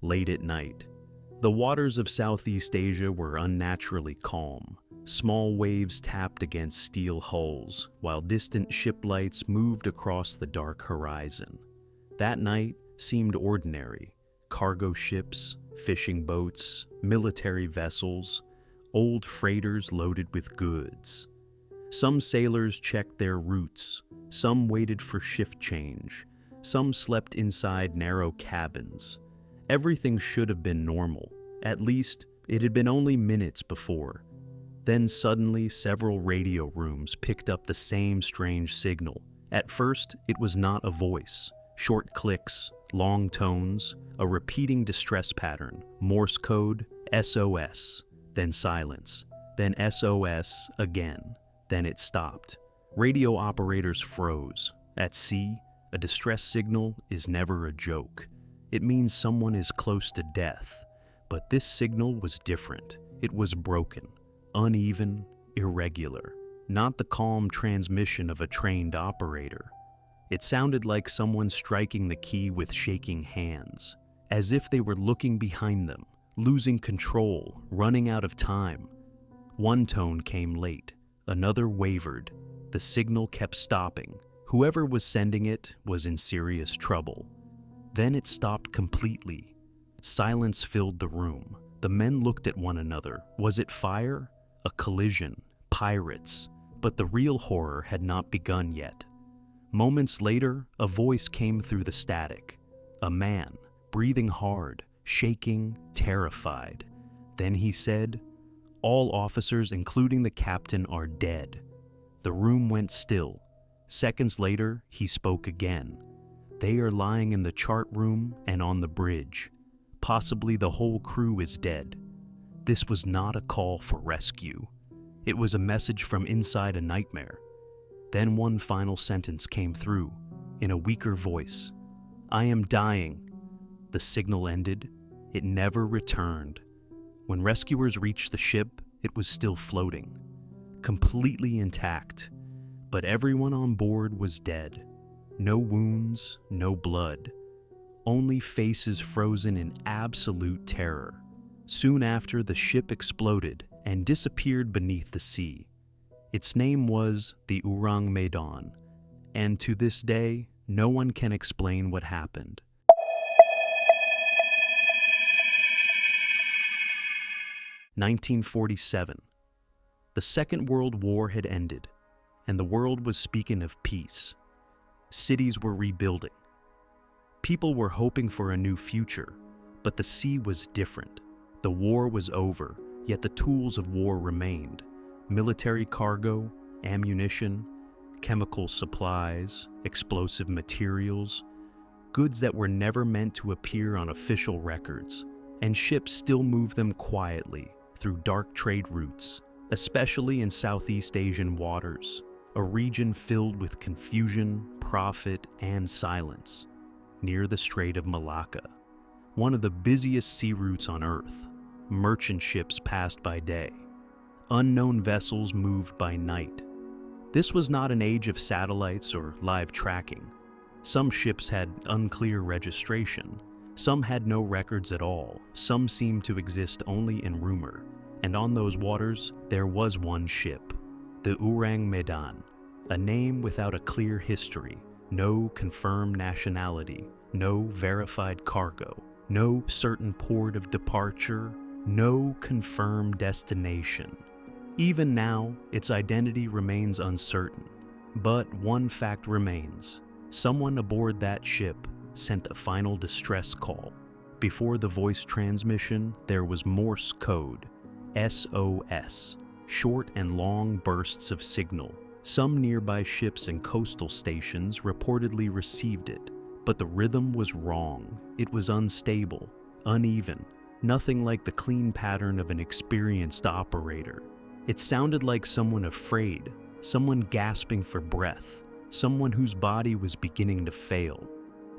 late at night. The waters of Southeast Asia were unnaturally calm. Small waves tapped against steel hulls, while distant ship lights moved across the dark horizon. That night seemed ordinary. Cargo ships, fishing boats, military vessels, old freighters loaded with goods. Some sailors checked their routes, some waited for shift change, some slept inside narrow cabins. Everything should have been normal. At least, it had been only minutes before. Then suddenly, several radio rooms picked up the same strange signal. At first, it was not a voice. Short clicks, long tones, a repeating distress pattern, Morse code, SOS, then silence, then SOS again, then it stopped. Radio operators froze. At sea, a distress signal is never a joke. It means someone is close to death. But this signal was different. It was broken, uneven, irregular, not the calm transmission of a trained operator. It sounded like someone striking the key with shaking hands, as if they were looking behind them, losing control, running out of time. One tone came late, another wavered. The signal kept stopping. Whoever was sending it was in serious trouble. Then it stopped completely. Silence filled the room. The men looked at one another. Was it fire? A collision? Pirates? But the real horror had not begun yet. Moments later, a voice came through the static. A man, breathing hard, shaking, terrified. Then he said, "All officers, including the captain, are dead." The room went still. Seconds later, he spoke again. "They are lying in the chart room and on the bridge. Possibly the whole crew is dead." This was not a call for rescue. It was a message from inside a nightmare. Then one final sentence came through, in a weaker voice. "I am dying." The signal ended. It never returned. When rescuers reached the ship, it was still floating, completely intact. But everyone on board was dead. No wounds, no blood. Only faces frozen in absolute terror. Soon after, the ship exploded and disappeared beneath the sea. Its name was the Ourang Medan, and to this day, no one can explain what happened. (1947). The Second World War had ended, and the world was speaking of peace. Cities were rebuilding. People were hoping for a new future, but the sea was different. The war was over, yet the tools of war remained. Military cargo, ammunition, chemical supplies, explosive materials, goods that were never meant to appear on official records, and ships still moved them quietly through dark trade routes, especially in Southeast Asian waters, a region filled with confusion, profit, and silence. Near the Strait of Malacca, one of the busiest sea routes on Earth, merchant ships passed by day. Unknown vessels moved by night. This was not an age of satellites or live tracking. Some ships had unclear registration. Some had no records at all. Some seemed to exist only in rumor. And on those waters, there was one ship, the Ourang Medan, a name without a clear history. No confirmed nationality, no verified cargo, no certain port of departure, no confirmed destination. Even now, its identity remains uncertain. But one fact remains. Someone aboard that ship sent a final distress call. Before the voice transmission, there was Morse code, SOS, short and long bursts of signal. Some nearby ships and coastal stations reportedly received it, but the rhythm was wrong. It was unstable, uneven, nothing like the clean pattern of an experienced operator. It sounded like someone afraid, someone gasping for breath, someone whose body was beginning to fail.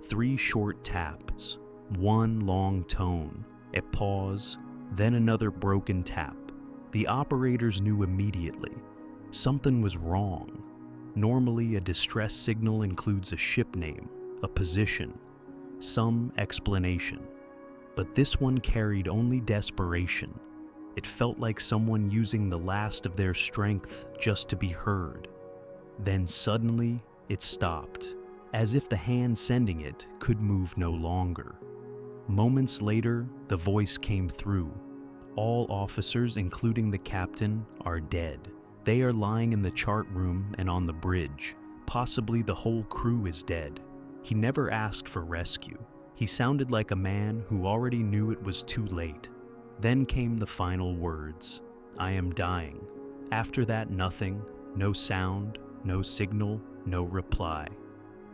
3 short taps, one long tone, a pause, then another broken tap. The operators knew immediately. Something was wrong. Normally, a distress signal includes a ship name, a position, some explanation. But this one carried only desperation. It felt like someone using the last of their strength just to be heard. Then suddenly, it stopped, as if the hand sending it could move no longer. Moments later, the voice came through. All officers, including the captain, are dead. They are lying in the chart room and on the bridge. Possibly the whole crew is dead. He never asked for rescue. He sounded like a man who already knew it was too late. Then came the final words, "I am dying." After that, nothing, no sound, no signal, no reply.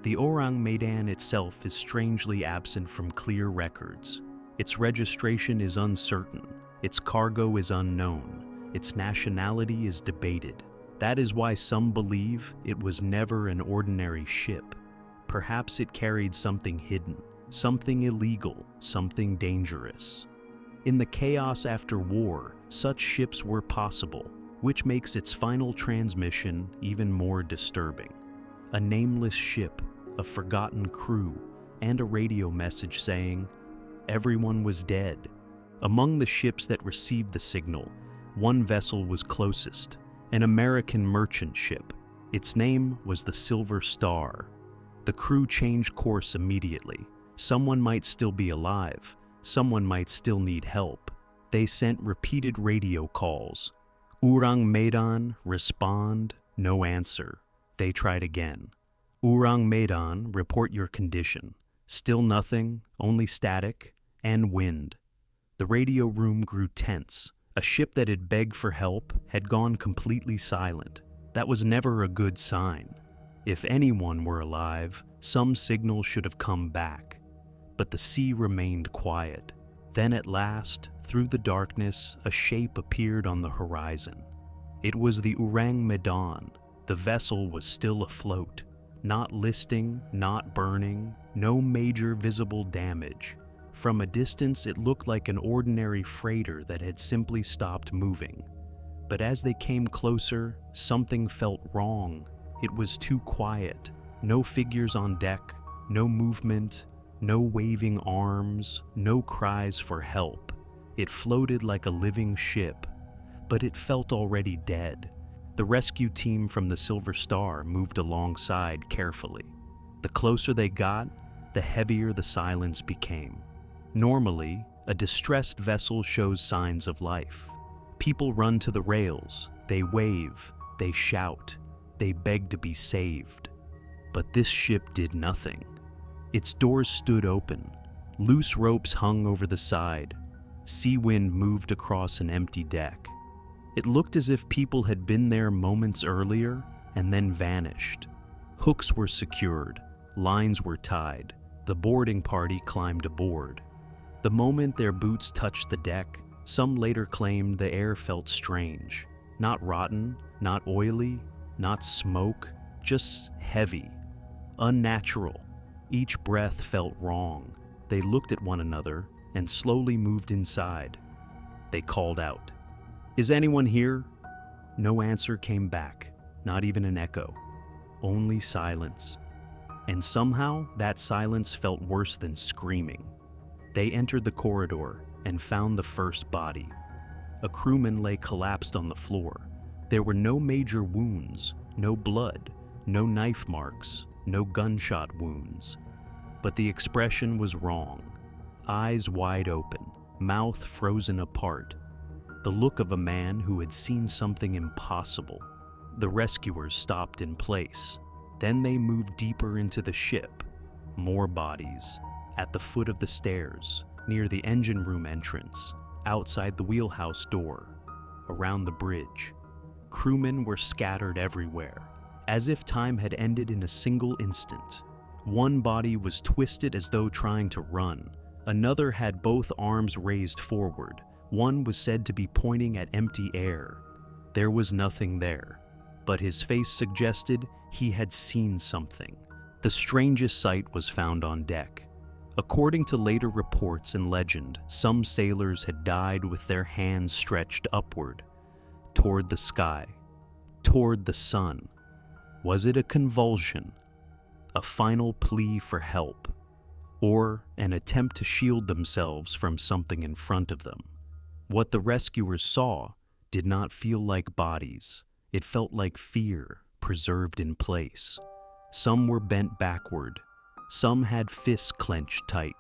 The Ourang Medan itself is strangely absent from clear records. Its registration is uncertain, its cargo is unknown, its nationality is debated. That is why some believe it was never an ordinary ship. Perhaps it carried something hidden, something illegal, something dangerous. In the chaos after war, such ships were possible, which makes its final transmission even more disturbing. A nameless ship, a forgotten crew, and a radio message saying, everyone was dead. Among the ships that received the signal, one vessel was closest, an American merchant ship. Its name was the Silver Star. The crew changed course immediately. Someone might still be alive. Someone might still need help. They sent repeated radio calls. Ourang Medan, respond, no answer. They tried again. Ourang Medan, report your condition. Still nothing, only static and wind. The radio room grew tense. A ship that had begged for help had gone completely silent. That was never a good sign. If anyone were alive, some signal should have come back. But the sea remained quiet. Then at last, through the darkness, a shape appeared on the horizon. It was the Ourang Medan. The vessel was still afloat. Not listing, not burning, no major visible damage. From a distance, it looked like an ordinary freighter that had simply stopped moving. But as they came closer, something felt wrong. It was too quiet. No figures on deck, no movement, no waving arms, no cries for help. It floated like a living ship, but it felt already dead. The rescue team from the Silver Star moved alongside carefully. The closer they got, the heavier the silence became. Normally, a distressed vessel shows signs of life. People run to the rails, they wave, they shout, they beg to be saved. But this ship did nothing. Its doors stood open. Loose ropes hung over the side. Sea wind moved across an empty deck. It looked as if people had been there moments earlier and then vanished. Hooks were secured. Lines were tied. The boarding party climbed aboard. The moment their boots touched the deck, some later claimed the air felt strange. Not rotten, not oily, not smoke, just heavy. Unnatural. Each breath felt wrong. They looked at one another and slowly moved inside. They called out, "Is anyone here?" No answer came back, not even an echo. Only silence. And somehow that silence felt worse than screaming. They entered the corridor and found the first body. A crewman lay collapsed on the floor. There were no major wounds, no blood, no knife marks, no gunshot wounds. But the expression was wrong. Eyes wide open, mouth frozen apart. The look of a man who had seen something impossible. The rescuers stopped in place. Then they moved deeper into the ship. More bodies. At the foot of the stairs, near the engine room entrance, outside the wheelhouse door, around the bridge. Crewmen were scattered everywhere, as if time had ended in a single instant. One body was twisted as though trying to run. Another had both arms raised forward. One was said to be pointing at empty air. There was nothing there, but his face suggested he had seen something. The strangest sight was found on deck. According to later reports and legend, some sailors had died with their hands stretched upward, toward the sky, toward the sun. Was it a convulsion? A final plea for help? or an attempt to shield themselves from something in front of them. What the rescuers saw did not feel like bodies. It felt like fear preserved in place. Some were bent backward. Some had fists clenched tight.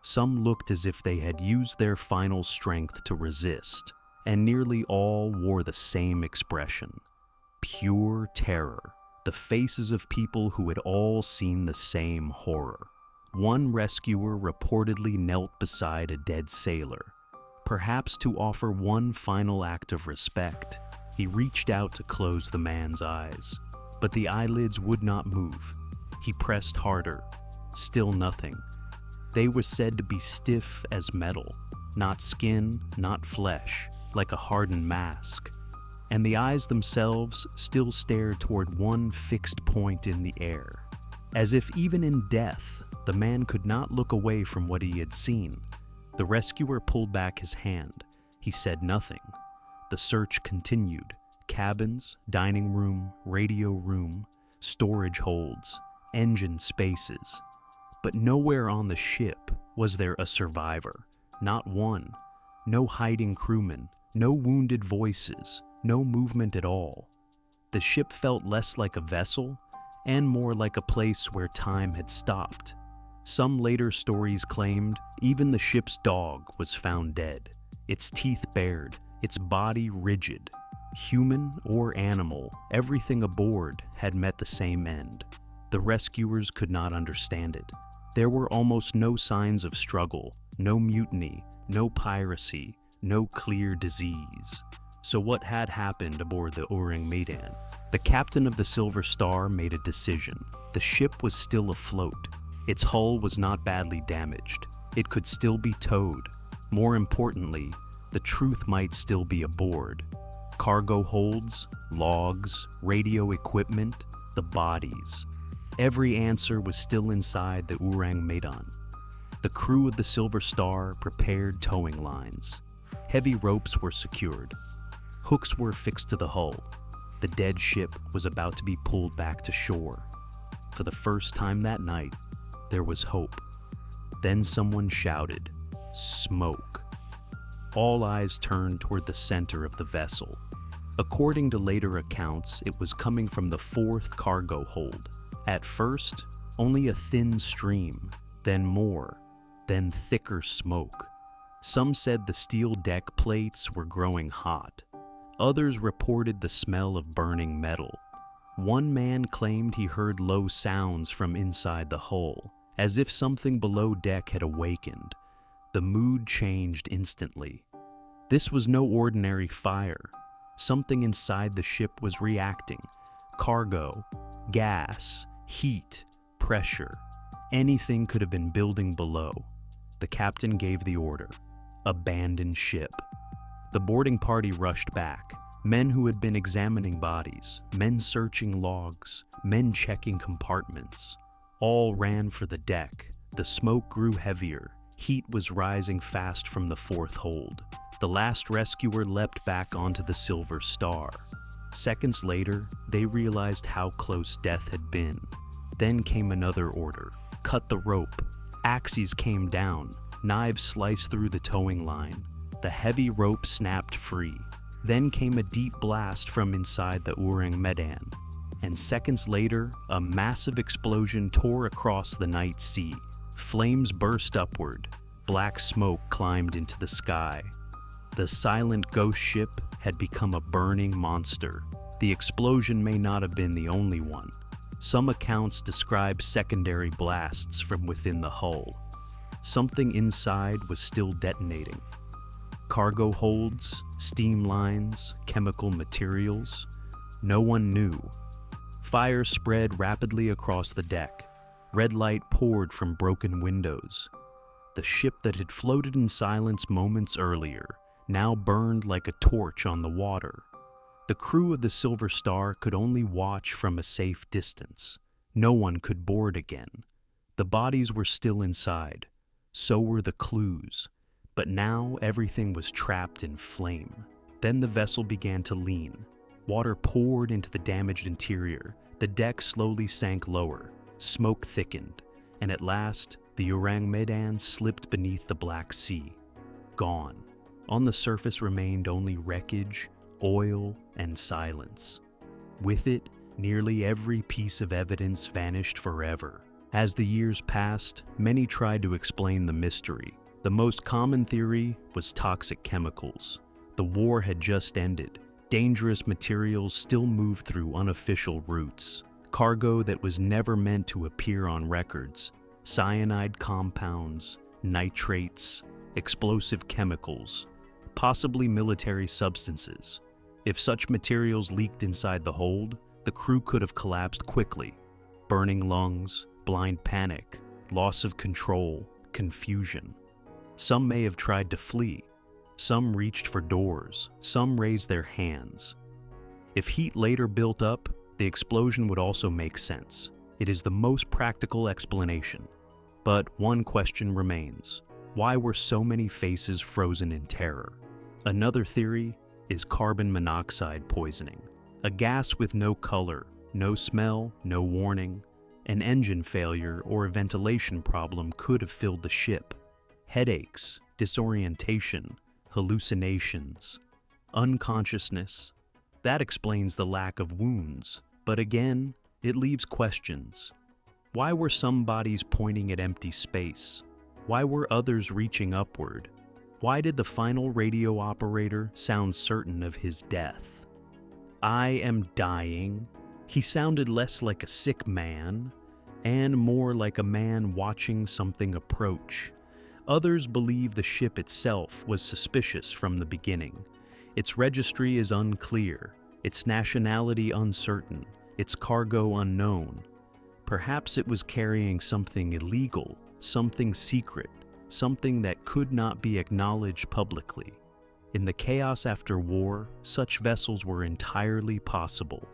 Some looked as if they had used their final strength to resist, and nearly all wore the same expression: pure terror, the faces of people who had all seen the same horror. One rescuer reportedly knelt beside a dead sailor, perhaps to offer one final act of respect. He reached out to close the man's eyes, but the eyelids would not move. He pressed harder. Still nothing. They were said to be stiff as metal, not skin, not flesh, like a hardened mask. And the eyes themselves still stared toward one fixed point in the air. As if even in death, the man could not look away from what he had seen. The rescuer pulled back his hand. He said nothing. The search continued. Cabins, dining room, radio room, storage holds, engine spaces. But nowhere on the ship was there a survivor. Not one. No hiding crewmen, no wounded voices, no movement at all. The ship felt less like a vessel and more like a place where time had stopped. Some later stories claimed even the ship's dog was found dead, its teeth bared, its body rigid. Human or animal, everything aboard had met the same end. The rescuers could not understand it. There were almost no signs of struggle, no mutiny, no piracy, no clear disease. So what had happened aboard the Ourang Medan? The captain of the Silver Star made a decision. The ship was still afloat. Its hull was not badly damaged. It could still be towed. More importantly, the truth might still be aboard. Cargo holds, logs, radio equipment, the bodies. Every answer was still inside the Ourang Medan. The crew of the Silver Star prepared towing lines. Heavy ropes were secured. Hooks were fixed to the hull. The dead ship was about to be pulled back to shore. For the first time that night, there was hope. Then someone shouted, "Smoke." All eyes turned toward the center of the vessel. According to later accounts, it was coming from the fourth cargo hold. At first, only a thin stream, then more, then thicker smoke. Some said the steel deck plates were growing hot. Others reported the smell of burning metal. One man claimed he heard low sounds from inside the hull, as if something below deck had awakened. The mood changed instantly. This was no ordinary fire. Something inside the ship was reacting. Cargo, gas, heat, pressure. Anything could have been building below. The captain gave the order: abandon ship. The boarding party rushed back. Men who had been examining bodies, men searching logs, men checking compartments. All ran for the deck. The smoke grew heavier. Heat was rising fast from the fourth hold. The last rescuer leapt back onto the Silver Star. Seconds later, they realized how close death had been. Then came another order: cut the rope. Axes came down. Knives sliced through the towing line. The heavy rope snapped free. Then came a deep blast from inside the Ourang Medan. And seconds later, a massive explosion tore across the night sea. Flames burst upward. Black smoke climbed into the sky. The silent ghost ship had become a burning monster. The explosion may not have been the only one. Some accounts describe secondary blasts from within the hull. Something inside was still detonating. Cargo holds, steam lines, chemical materials. No one knew. Fire spread rapidly across the deck. Red light poured from broken windows. The ship that had floated in silence moments earlier now burned like a torch on the water. The crew of the Silver Star could only watch from a safe distance. No one could board again. The bodies were still inside. So were the clues. But now everything was trapped in flame. Then the vessel began to lean. Water poured into the damaged interior. The deck slowly sank lower. Smoke thickened. And at last, the Ourang Medan slipped beneath the Black Sea, gone. On the surface remained only wreckage, oil, and silence. With it, nearly every piece of evidence vanished forever. As the years passed, many tried to explain the mystery. The most common theory was toxic chemicals. The war had just ended. Dangerous materials still moved through unofficial routes. Cargo that was never meant to appear on records. Cyanide compounds, nitrates, explosive chemicals, possibly military substances. If such materials leaked inside the hold, the crew could have collapsed quickly. Burning lungs, blind panic, loss of control, confusion. Some may have tried to flee. Some reached for doors. Some raised their hands. If heat later built up, the explosion would also make sense. It is the most practical explanation. But one question remains. Why were so many faces frozen in terror? Another theory is carbon monoxide poisoning. A gas with no color, no smell, no warning. An engine failure or a ventilation problem could have filled the ship. Headaches, disorientation, hallucinations, unconsciousness. That explains the lack of wounds, but again, it leaves questions. Why were some bodies pointing at empty space? Why were others reaching upward? Why did the final radio operator sound certain of his death? I am dying. He sounded less like a sick man and more like a man watching something approach. Others believe the ship itself was suspicious from the beginning. Its registry is unclear, its nationality uncertain, its cargo unknown. Perhaps it was carrying something illegal, something secret, something that could not be acknowledged publicly. In the chaos after war, such vessels were entirely possible.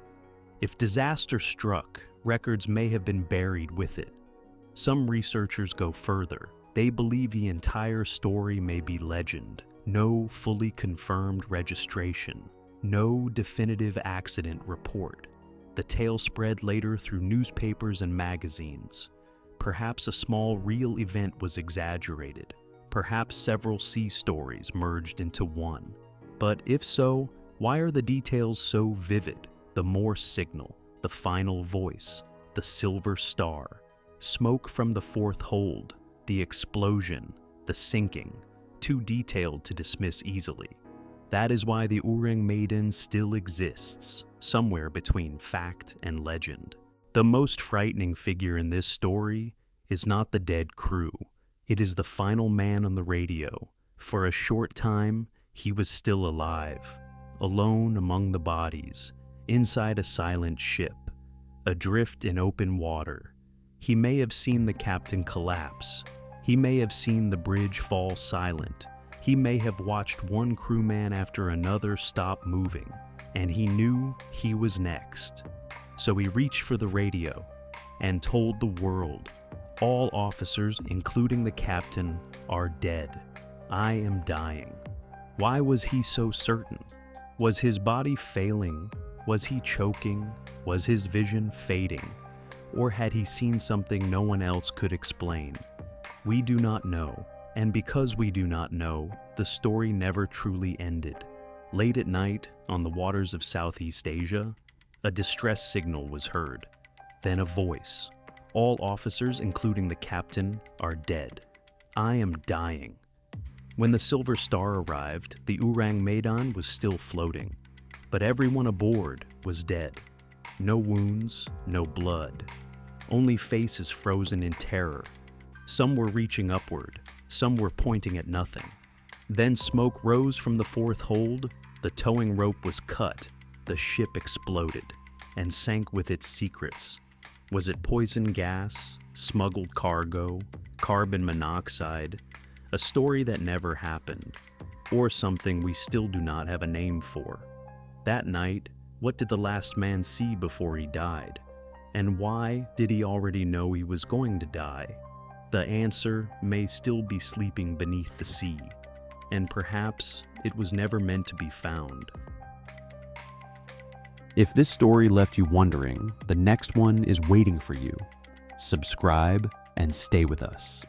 If disaster struck, records may have been buried with it. Some researchers go further. They believe the entire story may be legend. No fully confirmed registration. No definitive accident report. The tale spread later through newspapers and magazines. Perhaps a small real event was exaggerated. Perhaps several sea stories merged into one. But if so, why are the details so vivid? The Morse signal, the final voice, the silver star, smoke from the fourth hold, the explosion, the sinking, too detailed to dismiss easily. That is why the Ourang Medan still exists, somewhere between fact and legend. The most frightening figure in this story is not the dead crew. It is the final man on the radio. For a short time, he was still alive, alone among the bodies, inside a silent ship, adrift in open water. He may have seen the captain collapse. He may have seen the bridge fall silent. He may have watched one crewman after another stop moving, and he knew he was next. So he reached for the radio and told the world, all officers, including the captain, are dead. I am dying. Why was he so certain? Was his body failing? Was he choking? Was his vision fading? Or had he seen something no one else could explain? We do not know, and because we do not know, the story never truly ended. Late at night, on the waters of Southeast Asia, a distress signal was heard. Then a voice. All officers, including the captain, are dead. I am dying. When the Silver Star arrived, the Ourang Medan was still floating. But everyone aboard was dead. No wounds, no blood. Only faces frozen in terror. Some were reaching upward. Some were pointing at nothing. Then smoke rose from the fourth hold. The towing rope was cut. The ship exploded and sank with its secrets. Was it poison gas, smuggled cargo, carbon monoxide, a story that never happened, or something we still do not have a name for? That night, what did the last man see before he died? And why did he already know he was going to die? The answer may still be sleeping beneath the sea, and perhaps it was never meant to be found. If this story left you wondering, the next one is waiting for you. Subscribe and stay with us.